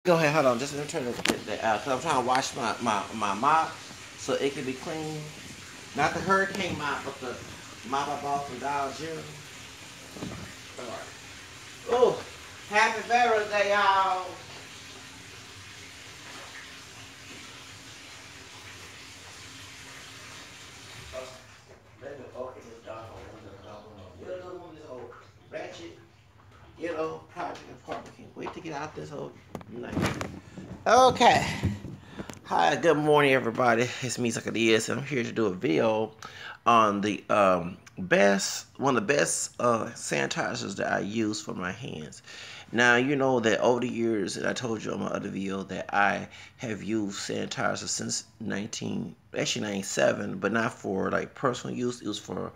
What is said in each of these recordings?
Go ahead, hold on. Just let me turn the out because I'm trying to wash my mop so it can be clean. Not the hurricane mop, but the mop I bought from Dollar General. All right. Oh, happy birthday, y'all. Let me open this dog on the little one, this old ratchet, project apartment. Can't wait to get out this whole night. Okay. Hi, good morning, everybody. It's me, Zacchaeus, and I'm here to do a video on the one of the best sanitizers that I use for my hands. Now, you know that over the years, and I told you on my other video that I have used sanitizer since 97, but not for like personal use. It was for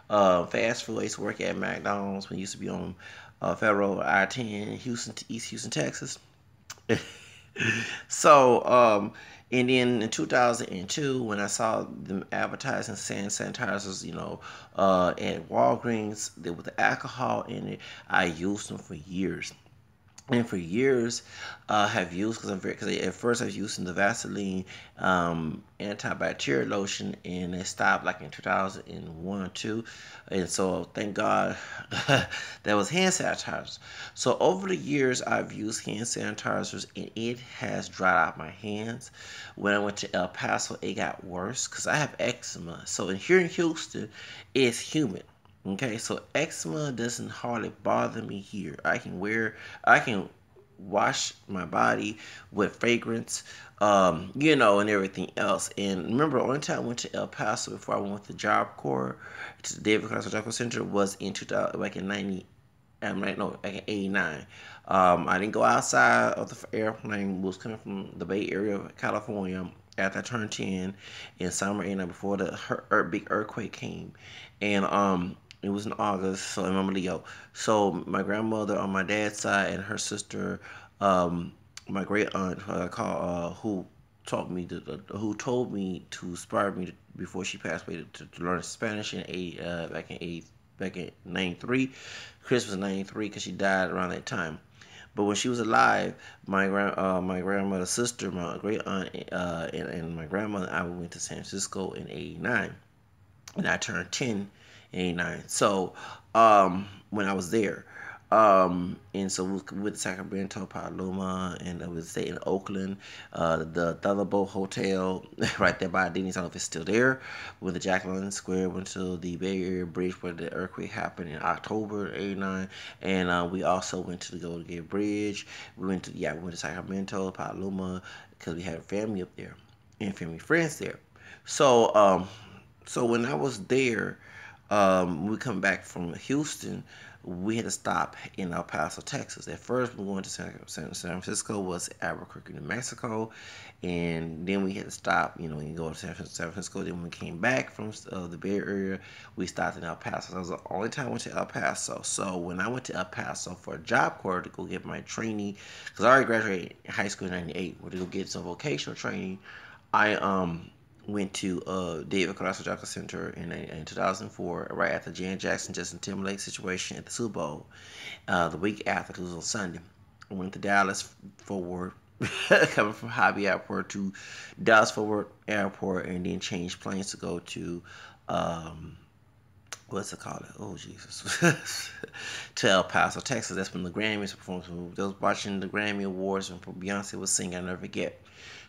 fast food. I used to work at McDonald's when I used to be on Federal I-10, Houston, East Houston, Texas. So, and then in 2002, when I saw them advertising sanitizers, at Walgreens, there with the alcohol in it, I used them for years. And for years, have used because at first I was using the Vaseline antibacterial lotion, and it stopped like in 2001 or two, and so thank God that was hand sanitizers. So over the years, I've used hand sanitizers, and it has dried out my hands. When I went to El Paso, it got worse because I have eczema. So here in Houston, it's humid. Okay, so eczema doesn't hardly bother me here. I can wash my body with fragrance, and everything else. And remember, the only time I went to El Paso before I went to Job Corps, to the David Cross Medical Center, was in 2000, like in 90. Right, no, like in 89. I didn't go outside of the airplane. Was coming from the Bay Area of California after I turned 10 in summer 89 before the big earthquake came. And it was in August, so I remember Leo. So my grandmother on my dad's side and her sister, my great aunt, who told me to inspire me before she passed away to learn Spanish in back in '93, Christmas '93, because she died around that time. But when she was alive, my grandmother's sister, my great aunt, and my grandmother, I went to San Francisco in '89, and I turned 10 in '89. So when I was there, and so we went to Sacramento, Paloma, and I was staying in Oakland, the Thunderbolt Hotel right there by Denny's. I don't know if it's still there. We went to Jacqueline Square, went to the Bay Area Bridge where the earthquake happened in October '89, and we also went to the Golden Gate Bridge. We went to Sacramento, Paloma, because we had family up there and family friends there. So so when I was there, we come back from Houston, we had to stop in El Paso, Texas. At first, we went to San Francisco, was Albuquerque, New Mexico, and then we had to stop, and go to San Francisco. Then when we came back from the Bay Area, we stopped in El Paso. That was the only time I went to El Paso. So when I went to El Paso for a job corps to go get my training, because I already graduated high school in '98, to go get some vocational training, I went to David Cross Medical Center in 2004, right after Jan Jackson Justin Timberlake situation at the Super Bowl. The week after, it was on Sunday. I went to Dallas Forward, coming from Hobby Airport to Dallas Forward Airport, and then changed planes to go to what's it called? Oh Jesus, to El Paso, Texas. That's when the Grammys performed. I was watching the Grammy Awards when Beyonce was singing. I never forget.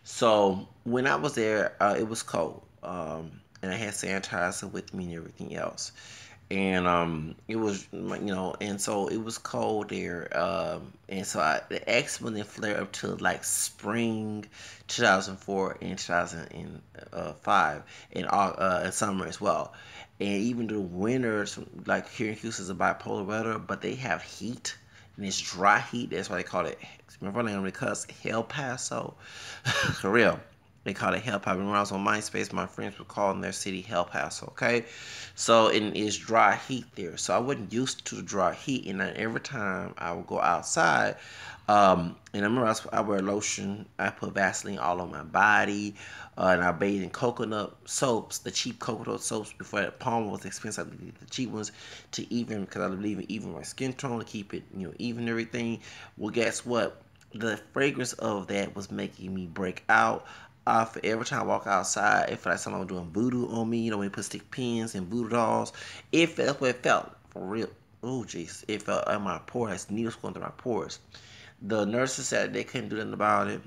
So when I was there, it was cold, and I had sanitizer with me and everything else. And it was, and so it was cold there, and so the eczema then flared up to like spring 2004 and 2005, and summer as well. And even the winters, like here in Houston, is a bipolar weather, but they have heat, and it's dry heat. That's why they call it. Remember, they only cuss El Paso, for real. They call it Hell Paso. When I was on MySpace, my friends were calling their city Hell Paso. Okay, so and it's dry heat there. So I wasn't used to the dry heat, and then every time I would go outside, and I remember I wear lotion. I put Vaseline all on my body, and I bathe in coconut soaps, the cheap coconut soaps before that Palm was expensive. I the cheap ones to even because I believe in even my skin tone to keep it even everything. Well, guess what? the fragrance of that was making me break out. For every time I walk outside, it felt like someone was doing voodoo on me. You know, when you put stick pins and voodoo dolls, that's what it felt for real. Oh, jeez, it felt in my pores, needles going through my pores. The nurses said they couldn't do nothing about it.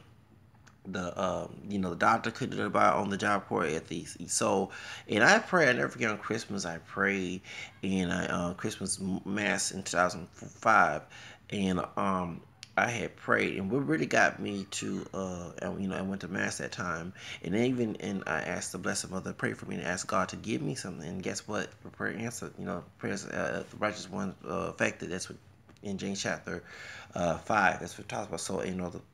The doctor couldn't do it about on the job report at the so. And I pray, I never forget, on Christmas I prayed in a Christmas mass in 2005. And I had prayed, and what really got me to I went to mass that time. And then even and I asked the Blessed Mother to pray for me and asked God to give me something. And guess what? The prayer answered. Prayers, the righteous one affected. That's what in James chapter 5. That's what it talks about. So,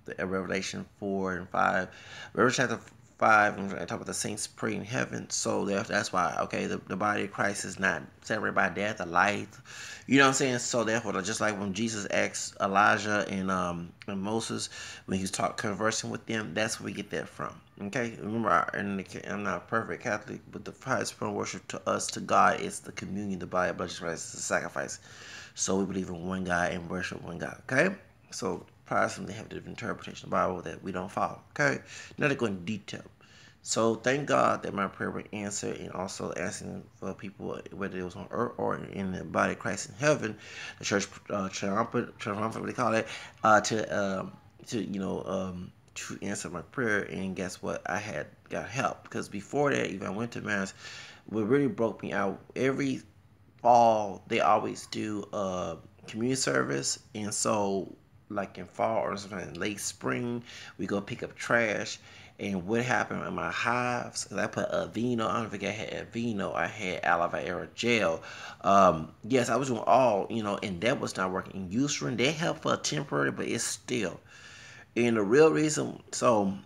the Revelation 4 and 5. Revelation chapter 5, and I talk about the saints pray in heaven. So, that's why, okay, the body of Christ is not separated by death or life. You know what I'm saying? So, therefore, just like when Jesus asked Elijah and Moses, when he was conversing with them, that's where we get that from. Okay, remember, I'm not a perfect Catholic, but the highest form of worship to us, to God, is the communion, the body, blood, Jesus Christ, the sacrifice. So we believe in one God and worship one God. Okay, so Protestants, they have different interpretation of the Bible that we don't follow. Okay, not to go into detail. So thank God that my prayer was answered, and also asking for people, whether it was on earth or in the body of Christ in heaven, the church triumphant, what they call it, to answer my prayer. And guess what? I had got help, because before that, even I went to mass, what really broke me out, every fall they always do a community service. And so, like in fall or something in late spring, we go pick up trash. And what happened in my hives, 'cause I put Aveeno, I don't think I had Aveeno, I had aloe vera gel. Yes, I was doing all, and that was not working. And Eucerin, they help for a temporary, but it's still. And the real reason, so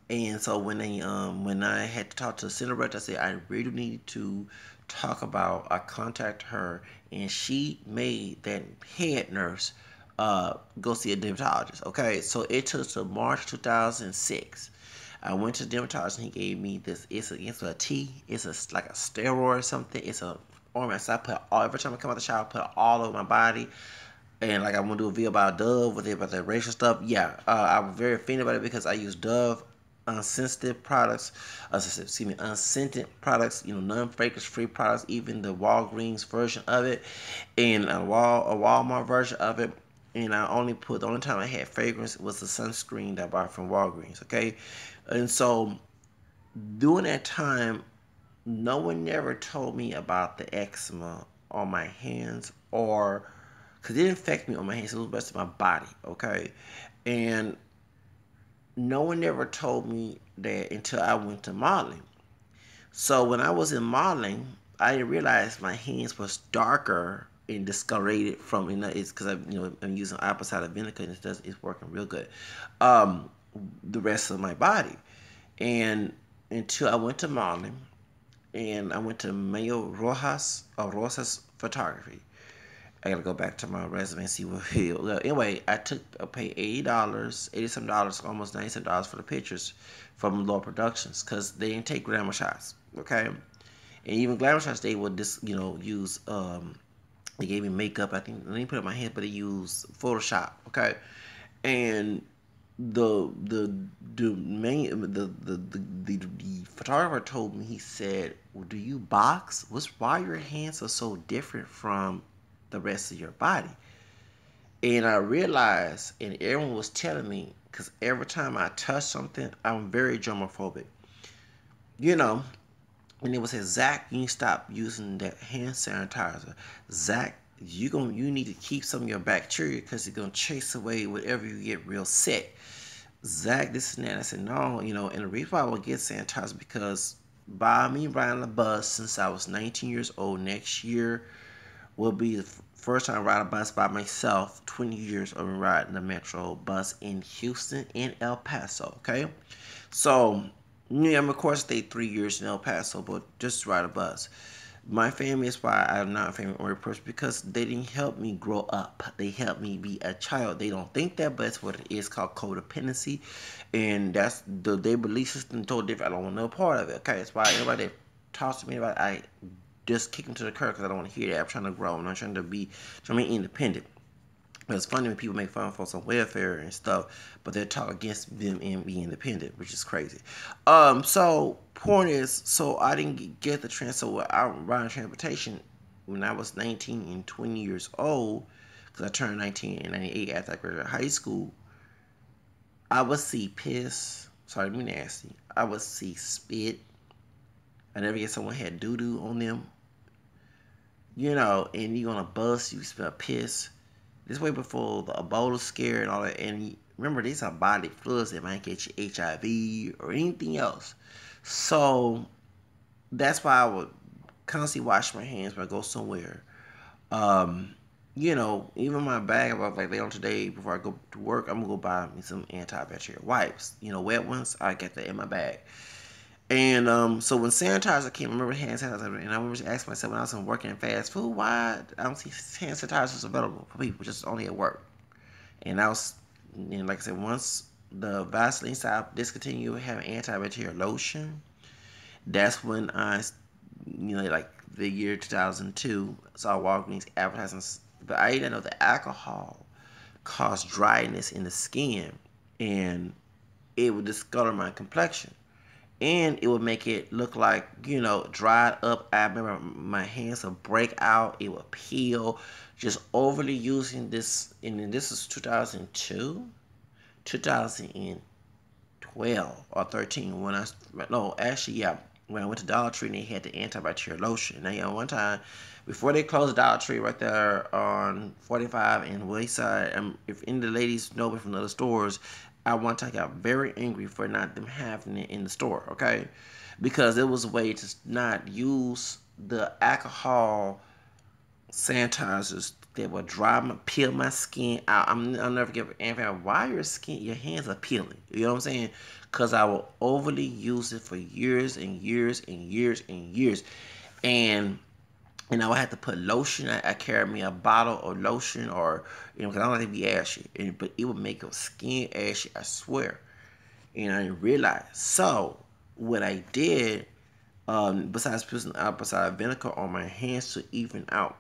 when I had to talk to the center rep, I said I really need to talk about. I contacted her, and she made that head nurse go see a dermatologist. Okay, so it took to March 2006. I went to the dermatologist, and he gave me this. It's a tea. It's like a steroid or something. It's a ointment. So I put every time I come out the shower, I put it all over my body. And like, I want to do a video about Dove, with it about the racial stuff. Yeah, I'm very offended about it, because I use Dove unsensitive products, unscented products, non-fragrance free products, even the Walgreens version of it, and a Walmart version of it. And the only time I had fragrance was the sunscreen that I bought from Walgreens. Okay, and so during that time, no one never told me about the eczema on my hands, or because it didn't affect me on my hands, it was the rest of my body. Okay, and no one ever told me that until I went to modeling. So when I was in modeling, I didn't realize my hands was darker and discolorated from, it's because I'm using apple cider vinegar, and it's working real good. The rest of my body, and until I went to modeling, and I went to Mayo Rojas or Rosas Photography. I gotta go back to my resume and see what field. Anyway, I paid $80, $80 almost $97 for the pictures from Law Productions, because they didn't take glamour shots. Okay, and even glamour shots, they would just use they gave me makeup. I think they didn't put it on my head, but they used Photoshop. Okay, and the photographer told me, he said, well, do you box? Why your hands are so different from the rest of your body? And I realized, and everyone was telling me, because every time I touch something, I'm very germophobic, you know. And it was say, Zach, you need to stop using that hand sanitizer. Zach, you need to keep some of your bacteria, because it's gonna chase away whatever you get real sick. Zach, this and that. I said, no, and the reason why I would get sanitizer, because by me riding a bus since I was 19 years old, next year will be the first time I ride a bus by myself. 20 years of riding the metro bus in Houston and El Paso. Okay, so yeah, I'm of course stayed 3 years in El Paso, but just ride a bus. My family is why I'm not a family-oriented person, because they didn't help me grow up. They helped me be a child. They don't think that, but it's what it is, called codependency, and that's their belief system totally different. I don't want no part of it. Okay, that's why everybody that talks to me about it, I just kick them to the curb, because I don't want to hear that. I'm trying to grow. I'm not trying to be independent. It's funny when people make fun of folks on welfare and stuff, but they talk against them and be independent, which is crazy. So point is, so I didn't get the trend. So I riding transportation when I was 19 and 20 years old, because I turned 19 in 98 after I graduated high school. I would see piss. Sorry, to be nasty. I would see spit. I never get someone had doo doo on them. And you on a bus, you smell piss. This way before the Ebola scare and all that. And remember, these are body fluids that might get you HIV or anything else. So that's why I would constantly wash my hands when I go somewhere. Um, even my bag, if I was like later on today before I go to work, I'm gonna go buy me some antibacterial wipes. Wet ones. I get that in my bag. And so when sanitizer came, I remember hand sanitizer, and I remember asking myself when I was working in fast food, why I don't see hand sanitizers available for people, just only at work. And I was, and like I said, once the Vaseline stopped discontinued having antibacterial lotion, that's when like the year 2002, saw Walgreens advertising. But I didn't know that alcohol caused dryness in the skin, and it would discolor my complexion, and it would make it look like dried up. I remember my hands would break out, it would peel, just overly using this. And then this is 2002, 2012 or 13 when I no actually yeah, when I went to Dollar Tree and they had the antibacterial lotion. Now one time before they closed Dollar Tree right there on 45 and Wayside, if any of the ladies know me from other stores, I one time got very angry for not them having it in the store, okay? Because it was a way to not use the alcohol sanitizers that would peel my skin out. I'll never get anything. Why your hands are peeling? You know what I'm saying? Because I will overly use it for years and years and years and years, and I would have to put lotion. I carry me a bottle of lotion, or because I don't like to be ashy, but it would make your skin ashy. I swear, and I didn't realize. So what I did, besides putting beside vinegar on my hands to even out,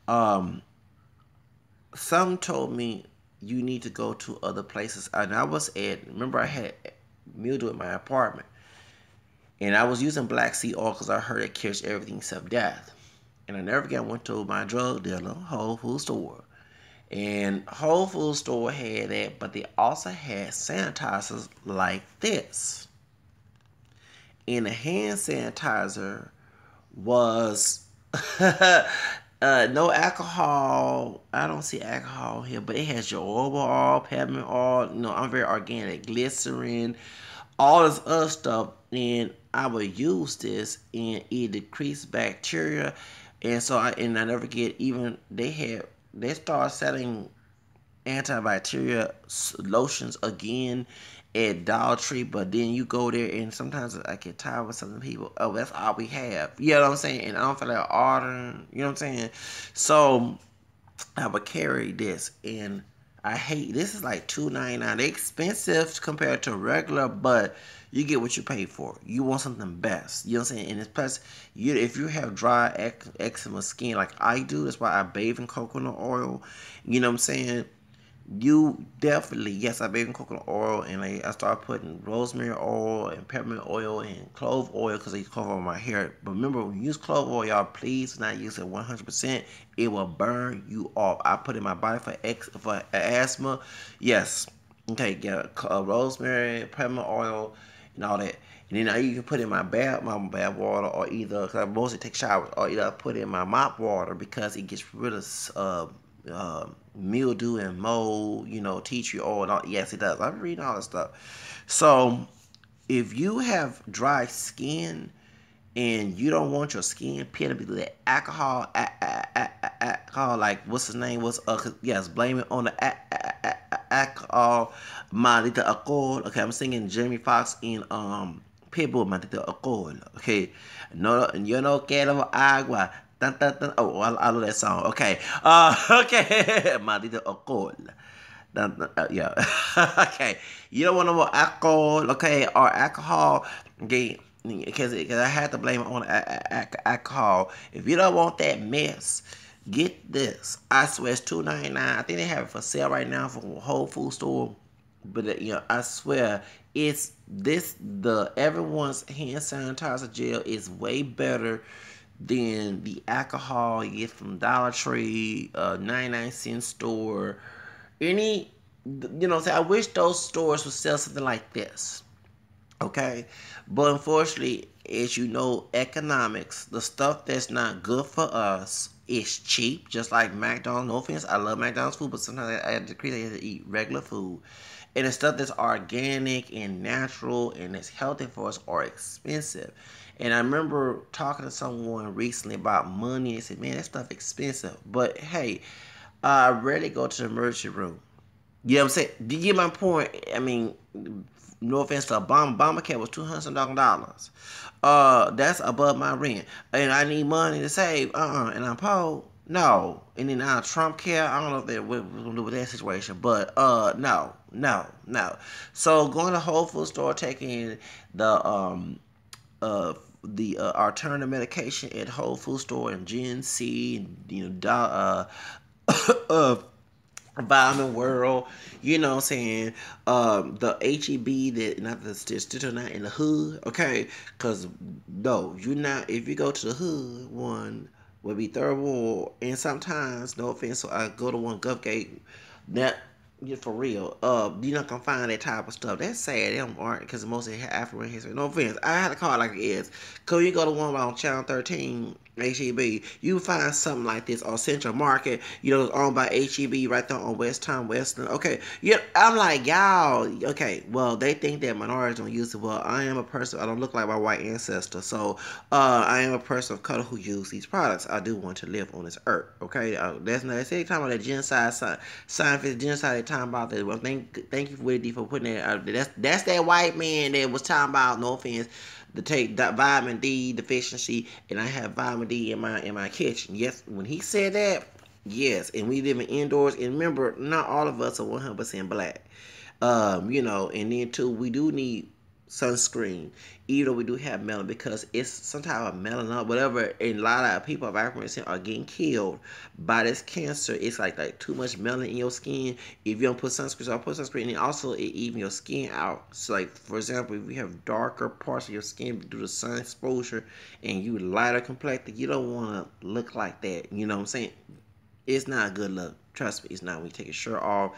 um, some told me you need to go to other places. And I was remember I had mildew in my apartment. And I was using black seed oil because I heard it cures everything except death. And I never again went to my drug dealer, Whole Food store. And Whole Food store had that, but they also had sanitizers like this. And the hand sanitizer was no alcohol. I don't see alcohol here, but it has jojoba oil, peppermint oil. I'm very organic, glycerin, all this other stuff. And I would use this, and it decreased bacteria. And so I never get even they start selling antibacterial lotions again at Dollar Tree, but then you go there and sometimes I get tired with some people. Oh, that's all we have. You know what I'm saying? And I don't feel like ordering. You know what I'm saying? So I would carry this, and I hate this is like $2.99. They expensive compared to regular, but you get what you pay for. You want something best. You know what I'm saying? And it's plus, if you have dry eczema skin like I do, that's why I bathe in coconut oil. You know what I'm saying? You definitely, yes, I bathe in coconut oil, and I start putting rosemary oil and peppermint oil and clove oil because they cover my hair. But remember, when you use clove oil, y'all, please do not use it 100%. It will burn you off. I put it in my body for asthma. Yes. Okay, get rosemary, peppermint oil, and all that. And then you can put in my bath water, or either, because I mostly take showers, or either I put in my mop water because it gets rid of mildew and mold, tea tree oil. And all. Yes, it does. I'm reading all this stuff. So if you have dry skin and you don't want your skin peeling because that alcohol, like what's his name was, yes, blame it on the alcohol, maldita alcohol. Okay, I'm singing Jeremy Fox in Pitbull, maldita alcohol. Okay, no, yo no quiero agua. Dun, dun, dun. Oh, I love that song. Okay, okay, maldita alcohol. Yeah. Okay. You don't want no more alcohol, okay, or alcohol. Okay, because I had to blame it on alcohol. If you don't want that mess, Get this. I swear it's $2.99. I think they have it for sale right now from Whole Food store. But I swear the everyone's hand sanitizer gel is way better than the alcohol you get from Dollar Tree, 99-cent store, any. I wish those stores would sell something like this. Okay, but unfortunately, as you know, economics, the stuff that's not good for us is cheap. Just like McDonald's. No offense, I love McDonald's food, but sometimes I have to eat regular food. And the stuff that's organic and natural and it's healthy for us are expensive. And I remember talking to someone recently about money and said, "Man, that stuff expensive." But hey, I rarely go to the emergency room. You know what I'm saying? Do you get my point? I mean, no offense to Obamacare was $200. That's above my rent, and I need money to save. And I'm poor. No, and then now Trump care. I don't know if they're gonna do with that situation, but no, no, no. So going to Whole Food store, taking uh alternative medication at Whole Food store and GNC, and uh Vitamin World, you know what I'm saying? The HEB that not the still not in the hood, okay? Cause no, you not if you go to the hood one will be third world and sometimes no offense, so I go to one Gulfgate that yeah, for real. You're not gonna find that type of stuff. That's sad. They don't aren't because most of the African history. No offense. I had to call it like it is. Cause you go to one on Channel 13, HEB, you find something like this on Central Market. It's owned by HEB right there on West Town Western. Okay, yeah. I'm like y'all. Okay, well they think that minorities don't use it. Well, I am a person. I don't look like my white ancestor, so I am a person of color who use these products. I do want to live on this earth. Okay, that's not. They talking about that genocide, scientific genocide. They talking about that. Well, thank you for putting that out. That's that white man that was talking about. No offense. To take that vitamin D deficiency, and I have vitamin D in my kitchen. Yes, when he said that, yes, and we live in indoors. And remember, not all of us are 100% black. And then too, we do need sunscreen, even though we do have melanin, because it's some type of melanin, whatever. And a lot of people of African descent are getting killed by this cancer. It's like too much melanin in your skin. If you don't put sunscreen, so I put sunscreen, and also it even your skin out. So, like for example, if you have darker parts of your skin due to sun exposure, and you lighter complected, you don't want to look like that. You know what I'm saying? It's not a good look. Trust me, it's not. When you take your shirt off,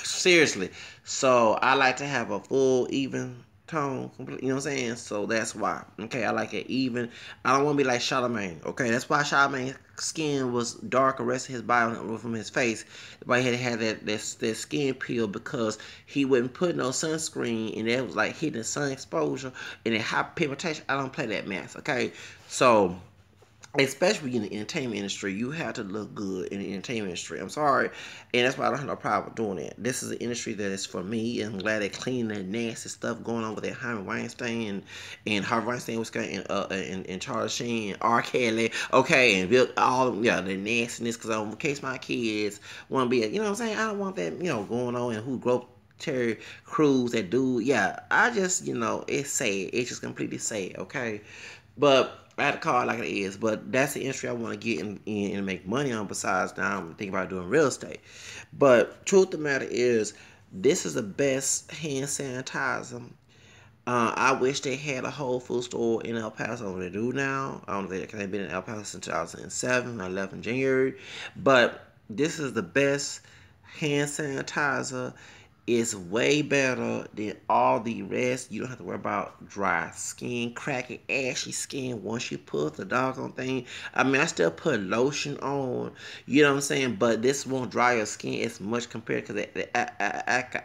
seriously. So I like to have a full, even tone. You know what I'm saying? So that's why. Okay, I like it even. I don't want to be like Charlemagne. Okay, that's why Charlemagne's skin was dark. The rest of his body from his face. Why he had that skin peel because he wouldn't put no sunscreen, and that was like hitting the sun exposure and then high pigmentation. I don't play that mess. Okay, so especially in the entertainment industry, you have to look good in the entertainment industry. I'm sorry, and that's why I don't have no problem doing it. This is an industry that is for me, and I'm glad they clean the nasty stuff going on with that Harvey Weinstein and Harvey Weinstein was and Charlie Sheen, R. Kelly, okay, and built all the nastiness because in case my kids want to be, you know what I'm saying? I don't want that going on and who broke Terry Crews, that dude. Yeah, I just it's sad. It's just completely sad. Okay, but I had to call it like it is, but that's the industry I want to get in and make money on. Besides, now I'm thinking about doing real estate. But truth of the matter is, this is the best hand sanitizer. I wish they had a Whole Food store in El Paso. They do now. I don't think they've been in El Paso since 2007. I left in January, but this is the best hand sanitizer. Is way better than all the rest. You don't have to worry about dry skin, cracking, ashy skin once you put the doggone thing. I mean, I still put lotion on, you know what I'm saying? But this won't dry your skin as much compared to the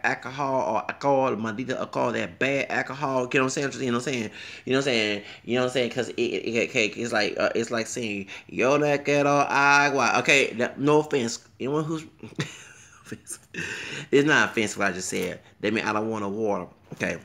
alcohol or alcohol, maldita alcohol, that bad alcohol. You know what I'm saying? You know what I'm saying? You know what I'm saying? You know what I'm saying? Because it's like saying yo le quiero agua. Okay, no offense. Anyone who's it's not offensive what I just said. They mean I don't want to water. Okay.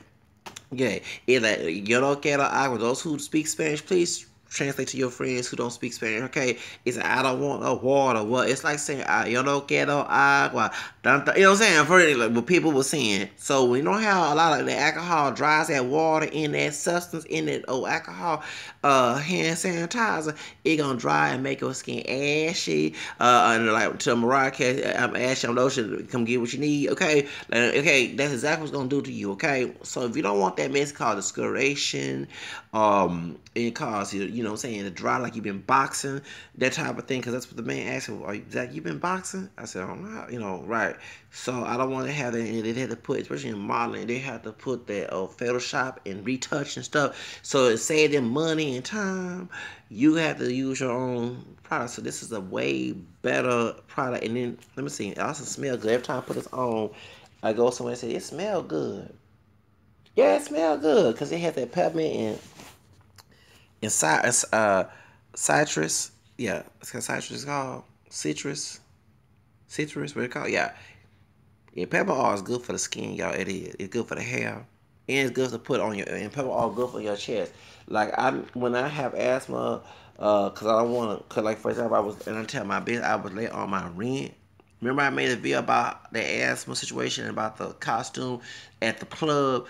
Yeah. It's like yo no quiero agua. Those who speak Spanish, please translate to your friends who don't speak Spanish. Okay, it's I don't want no water. Well, it's like saying yo no quiero agua. You know what I'm saying? For like what people were saying. So when you know how a lot of the alcohol dries that water in that substance in that alcohol hand sanitizer, it gonna dry and make your skin ashy. And like to Mariah Carey, I'm ashy. I'm lotion. Come get what you need. Okay, okay, that's exactly what's gonna do to you. Okay, so if you don't want that mess called discoloration, it cause you know what I'm saying, to dry like you've been boxing, that type of thing. Because that's what the man asked me. Are you, Zach, you been boxing? I said, I'm not. You know, right. So I don't want to have that. And they had to put, especially in modeling, they had to put that Photoshop and retouch and stuff. So it saved them money and time. You have to use your own product. So this is a way better product. And then let me see. It also smells good. Every time I put this on, I go somewhere and say it smells good. Yeah, it smells good because it has that peppermint and citrus. Yeah, it's called citrus. It's called citrus. What it called? Yeah. Yeah, pepper oil is good for the skin, y'all. It is. It's good for the hair, and it's good to put on your. And pepper oil good for your chest. Like when I have asthma, cause I don't want to. Cause like for example, I was and I tell my bitch I was late on my rent. Remember I made a video about the asthma situation about the costume at the club.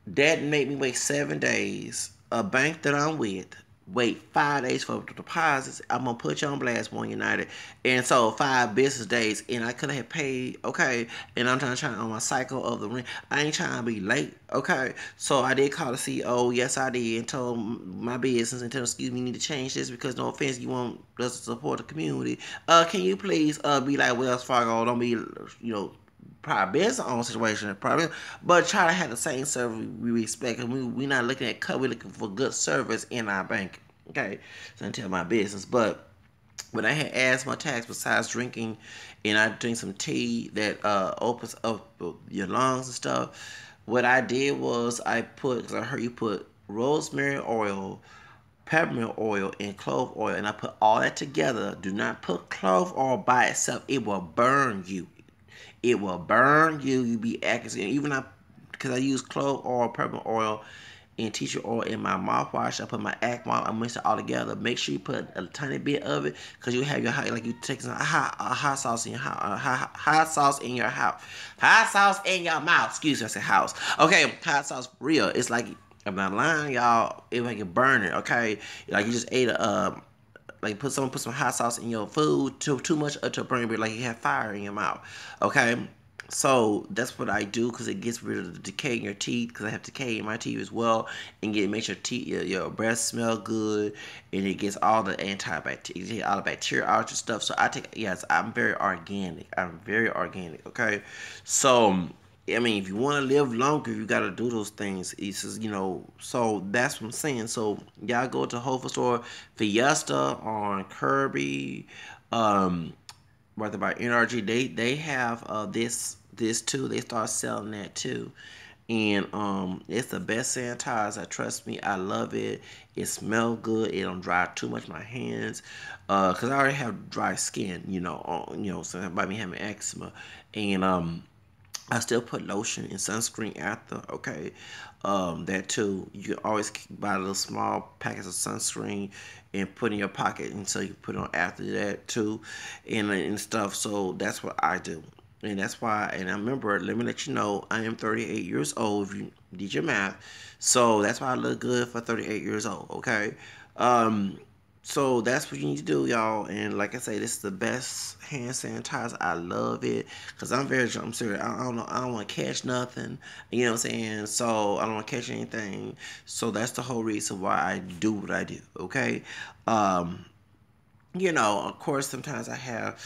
That made me wait 7 days. A bank that I'm with wait 5 days for the deposits. I'm gonna put you on blast, One United, and so 5 business days, and I could have paid. Okay, and I'm trying on my cycle of the rent. I ain't trying to be late. Okay, so I did call the CEO. Yes, I did, and told my business and told excuse me, you need to change this because no offense, you want us to support the community. Can you please be like Wells Fargo? Don't be probably business own situation, probably, but try to have the same service we respect. And we not looking at cut, we're looking for good service in our bank. Okay, so I tell my business. But when I had asthma attacks, besides drinking, and I drink some tea that opens up your lungs and stuff, what I did was I put, because I heard you put rosemary oil, peppermint oil, and clove oil, and I put all that together. Do not put clove oil by itself; it will burn you. It will burn you. You be acting. Even because I use clove oil, peppermint oil, and tea tree oil in my mouthwash. I put my Acmol. I mix it all together. Make sure you put a tiny bit of it because you have your hot, like you take some hot sauce in your house, hot sauce in your house, hot sauce in your mouth. Excuse me, I said house. Okay, hot sauce real. It's like I'm not lying, y'all. It make it burn it. Okay, like you just ate a like put some hot sauce in your food too much to burn it like you have fire in your mouth. Okay, so that's what I do because it gets rid of the decay in your teeth because I have decay in my teeth as well, and it makes your teeth your breath smell good, and it gets all the antibacteria, all the bacteria out your stuff. So I take yes, I'm very organic. I'm very organic. Okay, so I mean, if you want to live longer, you got to do those things. It's just, so that's what I'm saying. So y'all go to Whole Foods store, Fiesta on Kirby, right by NRG. They have this too. They start selling that too, and it's the best sanitizer. Trust me, I love it. It smells good. It don't dry too much my hands, cause I already have dry skin. So by me having eczema, and I still put lotion and sunscreen after, okay? That too. You can always buy little small packets of sunscreen and put in your pocket, and so you put it on after that too, and stuff. So that's what I do. And that's why, and I remember, let me let you know, I am 38 years old, if you did your math. So that's why I look good for 38 years old, okay? Um, so that's what you need to do, y'all. And like I say, this is the best hand sanitizer. I love it because I'm serious. I don't know. I don't want to catch nothing. You know what I'm saying? So I don't want to catch anything. So that's the whole reason why I do what I do. Okay. Um, of course, sometimes I have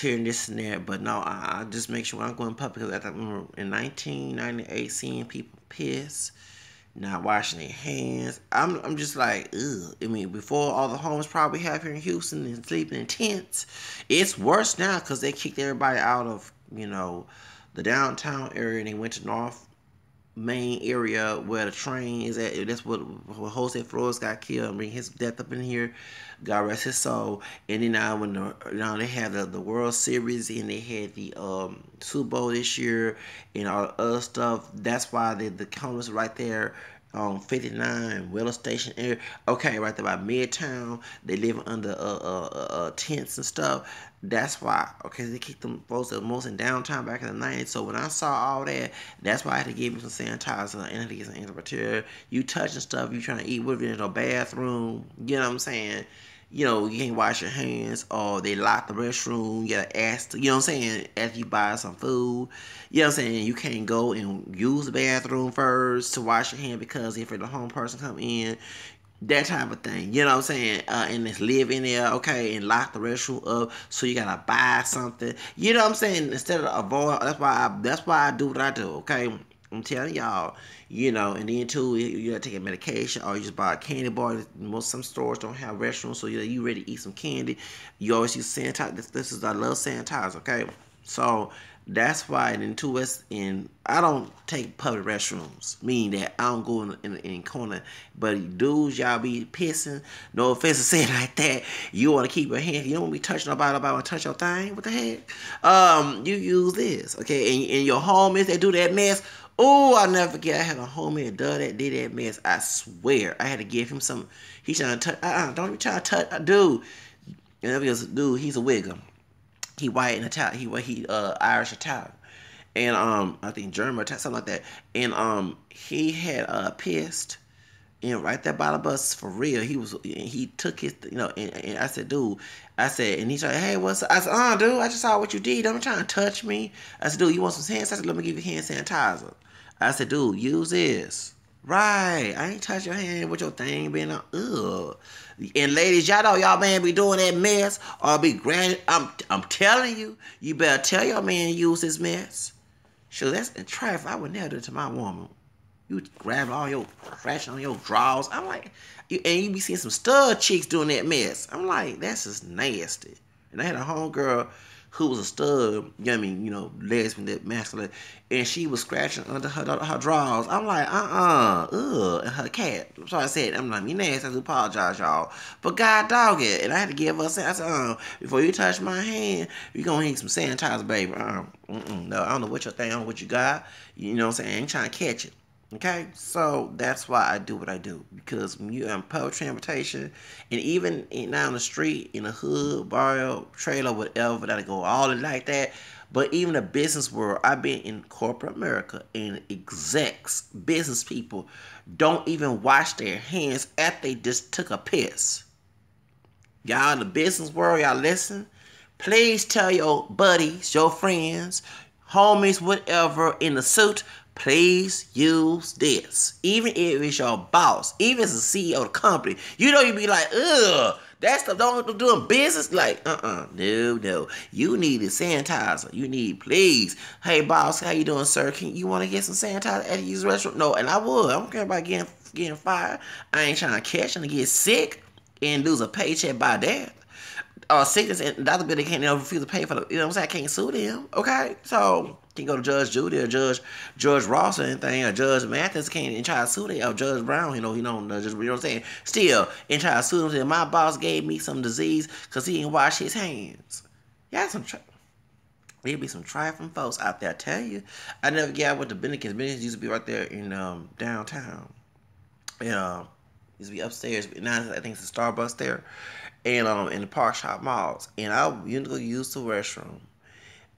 here and this and that, but no, I just make sure when I'm going public. Because I remember in 1998, seeing people piss, not washing their hands. I'm just like, ugh. I mean, before all the homeless probably have here in Houston and sleeping in tents, it's worse now because they kicked everybody out of the downtown area and they went to North Main area where the train is at. That's what Jose Flores got killed. I mean, his death up in here. God rest his soul. And then now when they had the World Series and they had the Super Bowl this year and all the other stuff. That's why the homeless right there on 59 Willow Station area. Okay, right there by Midtown. They live under tents and stuff. That's why. Okay, they keep them folks that most in downtown back in the 90s. So when I saw all that, that's why I had to give me some sanitizer and I had to get some antibacterial. You touching stuff, you trying to eat with it in a bathroom. You know what I'm saying? You know, you can't wash your hands, or they lock the restroom. You gotta ask, you know what I'm saying, after you buy some food. You know what I'm saying? You can't go and use the bathroom first to wash your hand because if the home person come in, that type of thing. You know what I'm saying? And just live in there, okay, and lock the restroom up. So you gotta buy something. You know what I'm saying? Instead of avoid, that's why I do what I do, okay. I'm telling y'all, you know, and then too, you gotta take a medication or you just buy a candy bar. Most some stores don't have restrooms, so you ready to eat some candy. You always use sanitizer. This is I love sanitizer, okay? So that's why in two West and I don't take public restrooms. Meaning that I don't go in corner. But dudes, y'all be pissing. No offense to say it like that. You want to keep your hand. You don't want to be touching nobody want to touch your thing. What the heck? You use this, okay? And your homies that do that mess. Oh, I'll never forget. I had a homie that did that mess. I swear, I had to give him some. He's trying to touch. Don't be trying to touch, dude. And dude, he's a wigger. He white and Italian. He Irish Italian, and I think German or something like that. And he had pissed, and right there by the bus for real. He took his and I said, dude, and he said, hey, what's up? I said, dude, I just saw what you did. Don't try to touch me. I said, dude, you want some hand sanitizer? Let me give you hand sanitizer. I said, dude, use this. Right, I ain't touch your hand with your thing being on. Ugh. And ladies, y'all know y'all man be doing that mess or be granted. I'm telling you, you better tell your man use this mess. Sure, that's a trifle. I would never do it to my woman. You grab all your trash on your drawers. I'm like, and you be seeing some stud chicks doing that mess. I'm like, that's just nasty. And I had a homegirl who was a stud, lesbian, that masculine, and she was scratching under her drawers. I'm like, ugh, and her cat. So I said, I'm like, you nasty, I do apologize, y'all. But God dog it. And I had to give her I said, before you touch my hand, you gonna need some sanitizer, baby. No, I don't know what your thing, I don't know what you got. You know what I'm saying? I ain't trying to catch it. Okay, so that's why I do what I do, because when you're in public transportation, and even down the street, in a hood, barrio, trailer, whatever, that I go all in like that. But even the business world, I've been in corporate America, and execs, business people, don't even wash their hands after they just took a piss. Y'all in the business world, y'all listen. Please tell your buddies, your friends, homies, whatever, in the suit, please use this. Even if it's your boss, even if it's the CEO of the company, you be like, ugh, that stuff don't doing business. Like, no. You need a sanitizer. You need, please. Hey, boss, how you doing, sir? You want to get some sanitizer at the restaurant? No, and I would. I don't care about getting fired. I ain't trying to catch and get sick and lose a paycheck by that. Sickness and Dr. Bill, they can't refuse to pay for the, you know what I'm saying? I can't sue them, okay? So, can go to Judge Judy or Judge Ross or anything, or Judge Mathis can't and try to sue them, or Judge Brown, just, you know what I'm saying? Still, and try to sue them, say, my boss gave me some disease because he didn't wash his hands. Yeah, there'd be some trifling folks out there, I tell you. I never get out with the Bennigan's. Bennigan's used to be right there in downtown. Used to be upstairs, but now I think it's a Starbucks there. And in the Park Shop malls. And I used to use the restroom.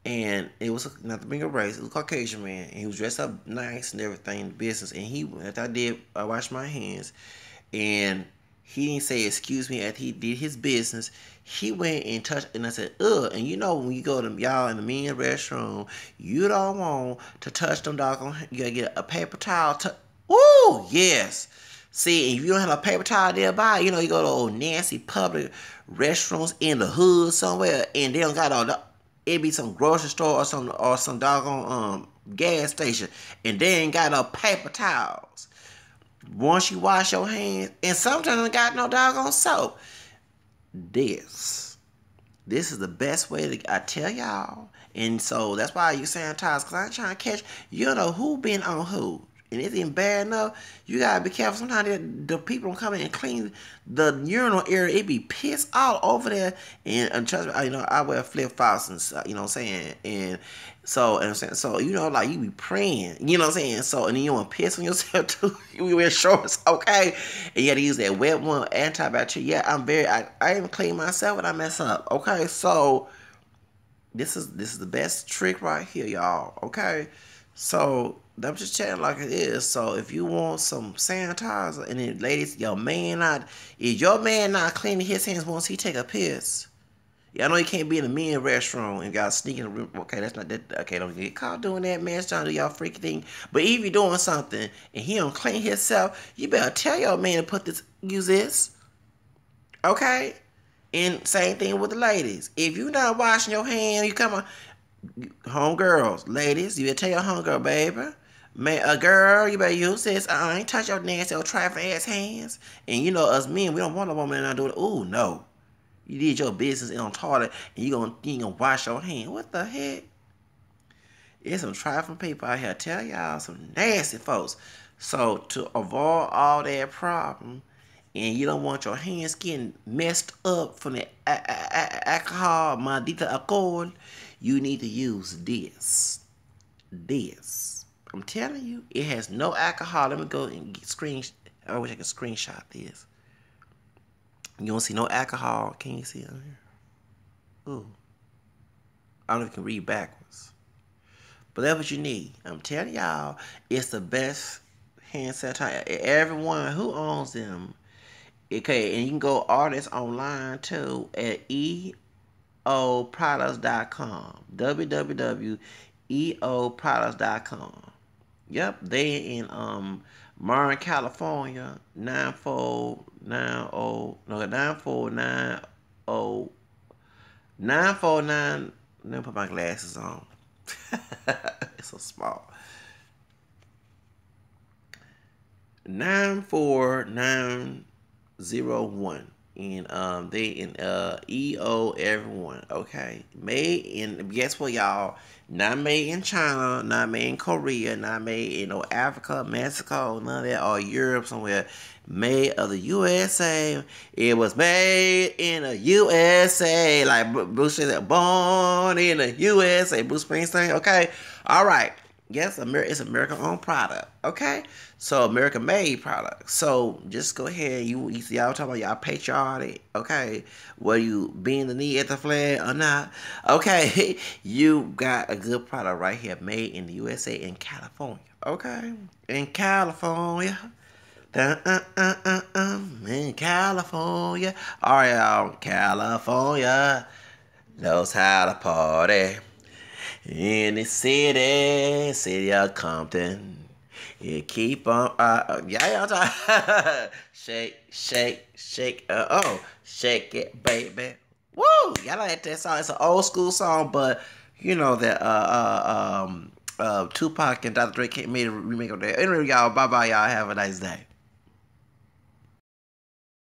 And it was not to bring a race, it was a Caucasian man. And he was dressed up nice and everything in the business. And after I washed my hands. And he didn't say excuse me after he did his business. He went and touched, and I said, ugh. And when you go to y'all in the men's restroom, you don't want to touch them doggone, you gotta get a paper towel. Woo, yes. See, if you don't have a paper towel nearby, you go to old nasty public restaurants in the hood somewhere, and they don't got all the. It be some grocery store or some doggone gas station, and they ain't got no paper towels. Once you wash your hands, and sometimes they got no doggone soap. This is the best way to. I tell y'all, and so that's why you sanitize, because I ain't trying to catch. You don't know who been on who. And it's even bad enough. You gotta be careful. Sometimes the people don't come in and clean the urinal area. It be pissed all over there. And trust me, I wear flip flops and you know what I'm saying. And so like you be praying. You know what I'm saying. So and then you want to piss on yourself too. You wear shorts, okay? And you gotta use that wet one antibacterial. Yeah, I even clean myself when I mess up. Okay, so this is the best trick right here, y'all. Okay. So I'm just chatting like it is. So if you want some sanitizer, and then ladies, if your man not cleaning his hands once he take a piss, yeah, I know you can't be in a men's restroom and got sneaking in the room. Okay, that's not that. Okay, don't get caught doing that, man. It's trying to do y'all freaky thing. But if you're doing something and he don't clean himself, you better tell your man to use this. Okay, and same thing with the ladies. If you not washing your hands, you come on. Homegirls, ladies, you better tell your homegirl, baby. Man, a girl, you better use this. I ain't touch your nasty old trifling ass hands. And you know, us men, we don't want a woman not doing it. Ooh, no. You did your business in on toilet and you ain't gonna wash your hand. What the heck? There's some trifling people out here. Tell y'all some nasty folks. So to avoid all that problem, and you don't want your hands getting messed up from the alcohol, maldita alcohol, you need to use this. This. I'm telling you, it has no alcohol. Let me go and I wish I could screenshot this. You don't see no alcohol. Can you see it on here? Ooh. I don't know if you can read backwards. But that's what you need. I'm telling y'all, it's the best hand sanitizer. Everyone who owns them. Okay, and you can go order this online too at eoproducts.com. www.eoproducts.com. Yep, they in Marin, California, 94909. Let me put my glasses on. It's so small. 94901. And they in EO everyone, okay? Made in, guess what, y'all? Not made in China, not made in Korea, not made in Africa, Mexico, none of that, or Europe somewhere. Made of the USA. It was made in the USA. Like Bruce said, born in the USA. Bruce Springsteen, okay? All right. Yes, it's American-owned product, okay? So American-made product. So just go ahead. You see, y'all talking about y'all patriotic, okay? Whether you bend the knee at the flag or not, okay? You got a good product right here, made in the USA in California, okay? In California. In California. All right, y'all. California knows how to party. In the city of Compton, you keep on, shake, shake, shake, shake it, baby. Woo, y'all like that song? It's an old school song, but you know that Tupac and Dr. Dre made a remake of that. Anyway, y'all, bye bye, y'all. Have a nice day.